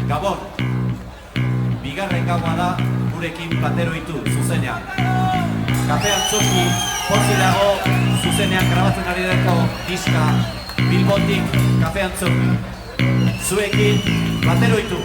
Gabon, bigarren gaua da gurekin plateroitu zuzenean. Kafe Antzoki pozik dago zuzenean grabatzen ari deko diska Bilbotik Kafe Antzoki. Zuekin plateroitu.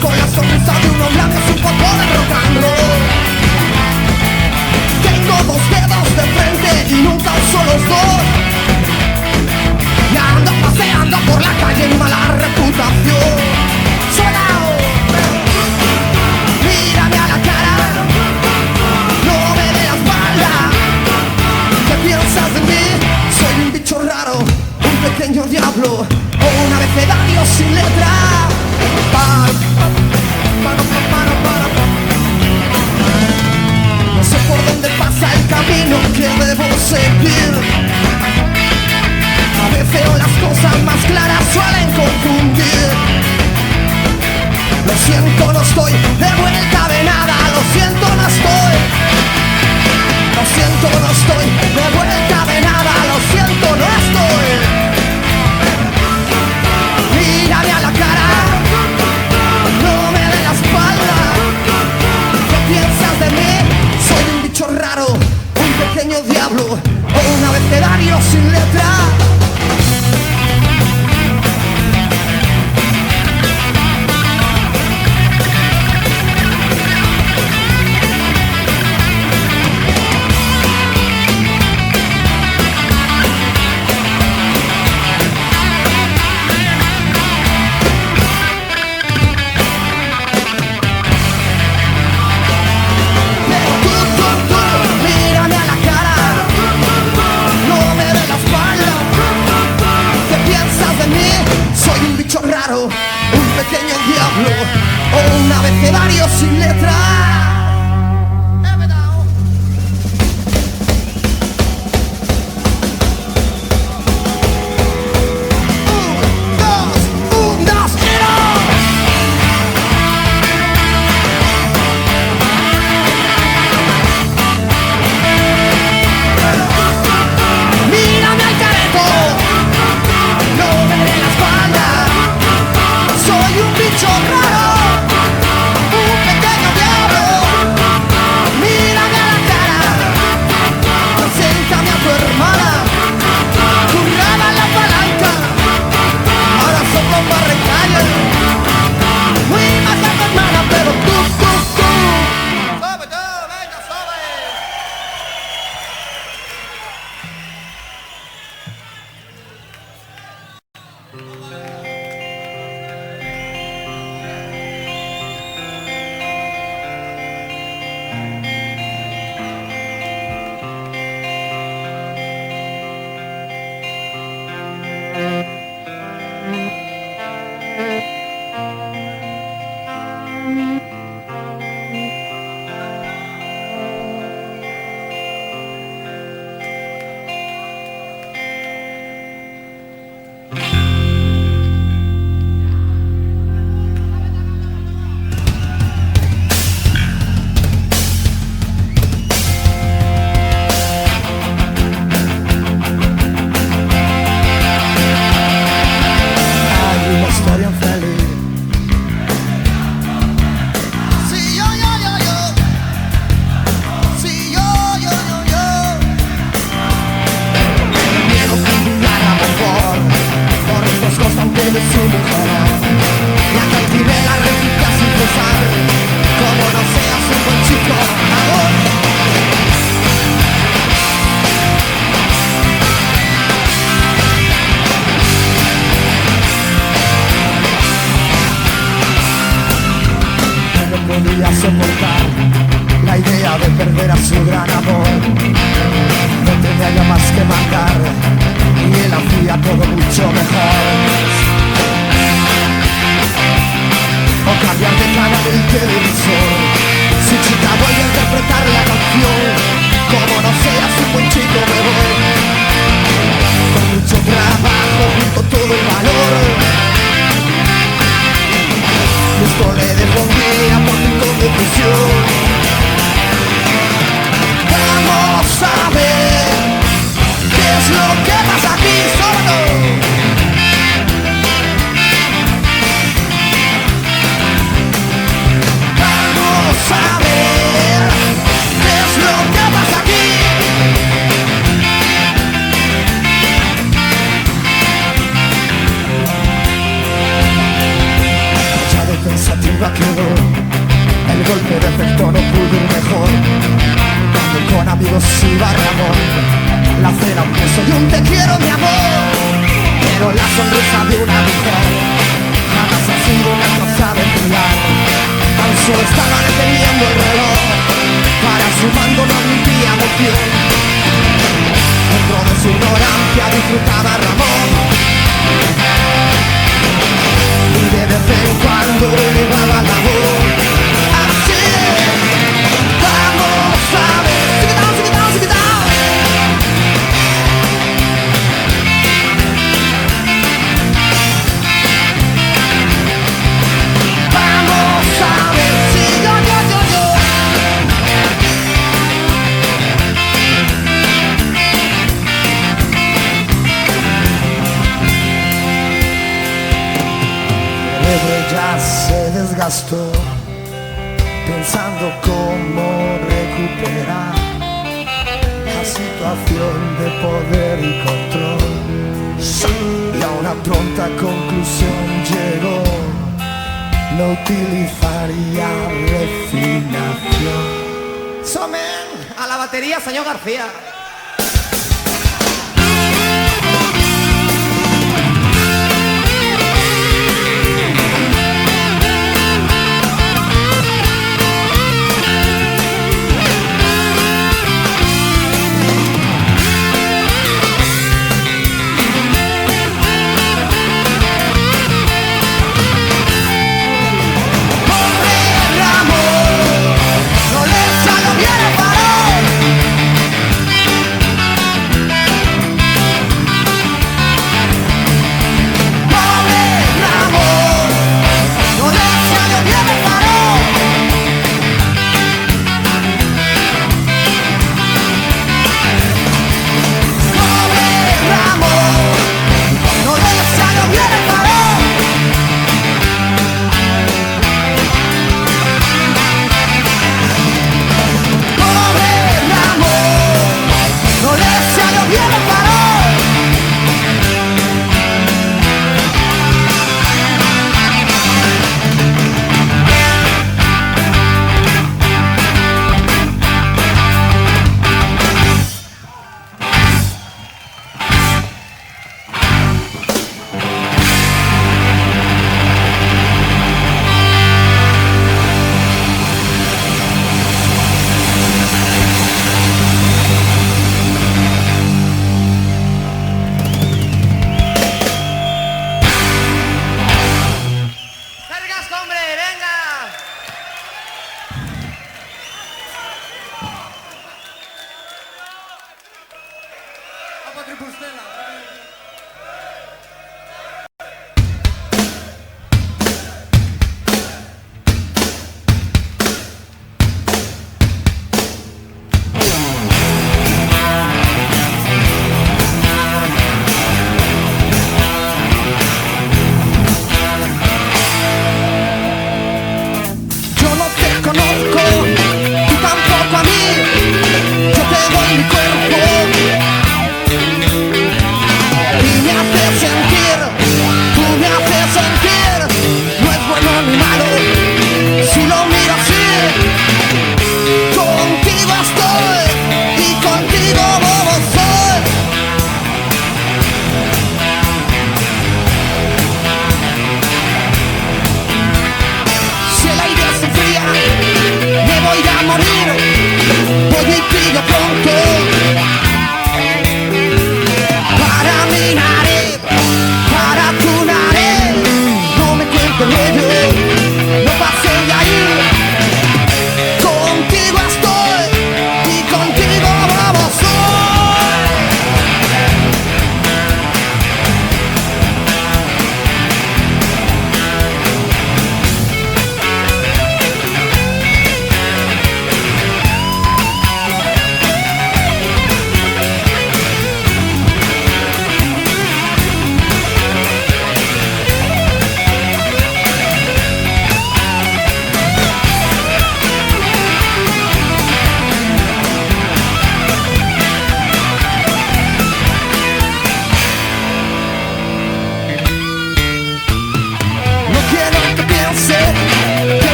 con la sonrisa de unos labios, un poco de rock and roll. Tengo dos dedos de frente y nunca uso los dos. Y ando paseando por la calle en mala reputación. Suena, mírame a la cara, no me dé la espalda. ¿Qué piensas de mí? Soy un bicho raro, un pequeño diablo, o un abecedario sin letra. No sé por dónde pasa el camino que debo seguir. A veces las cosas más claras suelen confundir. Lo siento, no estoy de vuelta de nada. Lo siento, no estoy. Lo siento, no estoy de vuelta de nada. Lo siento, no estoy. Mírame a la cara, no me dé la espalda. ¿Qué piensas de mí? Soy un bicho raro, un pequeño diablo, o un abecedario sin letra. Un pequeño diablo o un abecedario sin letra. Soportar la idea de perder a su gran amor. No tenía ya más que mandar y él hacía todo mucho mejor. O cambiar de canal el televisor. Si chica vuelve a interpretar la canción, como no seas un buen chico me voy. Con mucho trabajo junto todo el valor. Justo le dejo un día por mi confusión. Vamos a ver qué es lo que pasa aquí solo. Vamos a ver qué es lo que pasa aquí. soy un te quiero mi amor, pero la sonrisa de una mujer jamás ha sido una cosa de mirar. Tan solo estaba deteniendo el reloj para su mando no admitía emoción. Dentro de su ignorancia disfrutaba Ramón, y de vez en cuando elevaba la voz. Así, vamos a ver, sigue down, sigue down. Vamos a ver si yo. El cerebro ya se desgastó pensando cómo recuperar la situación de poder y control, y a una pronta conclusión llegó: no utilizaría refinación. Somen a la batería, señor García.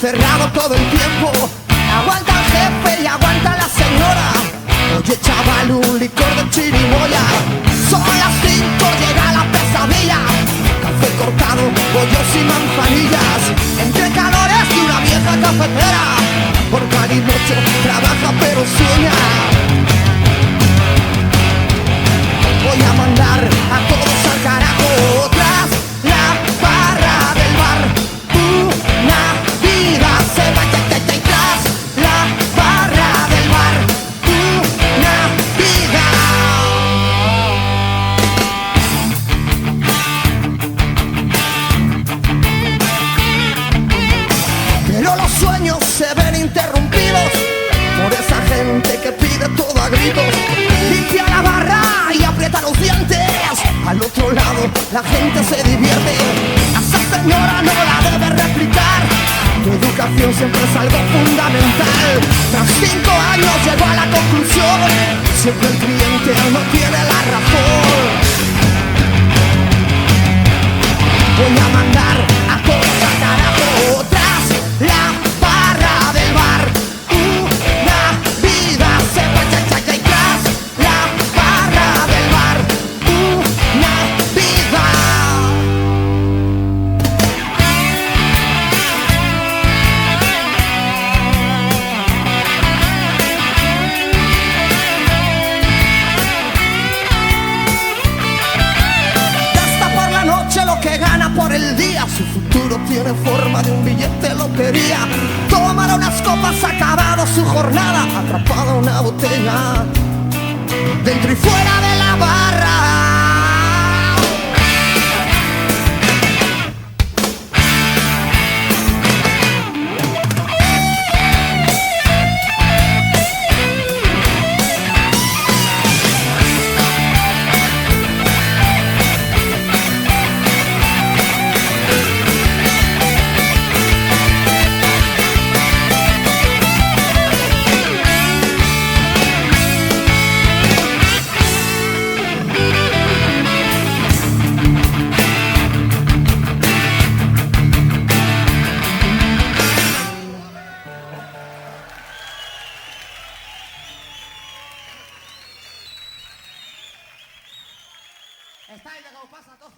encerrado todo el tiempo. Aguanta el jefe y aguanta la señora. Oye chaval, un licor de chirimoya. Son las 5, llega la pesadilla. Café cortado, bollos y manzanillas. Entre calores de una vieja cafetera. Por Calimocho trabaja pero sueña. Voy a mandar a todos al carajo. Tras la barra del bar una vida se va. Tras la barra del bar una vida. Pero los sueños se ven interrumpidos por esa gente que pide todo a gritos. Limpia la barra y aprieta los dientes. Al otro lado la gente se divierte. A esa señora no la debe replicar. Tu educación siempre es algo fundamental. Tras 5 años llegó a la conclusión: siempre el cliente no tiene la razón. Voy a mandar a todos al carajo. Tras la barra del bar una vida se va. Tras la barra del bar una vida. Gasta por la noche lo que gana por el día. Su futuro tiene forma de un billete de lotería. Tomará unas copas, ha acabado su jornada. Atrapada una botella dentro y fuera de la barra. Está ahí, como pasa a todos.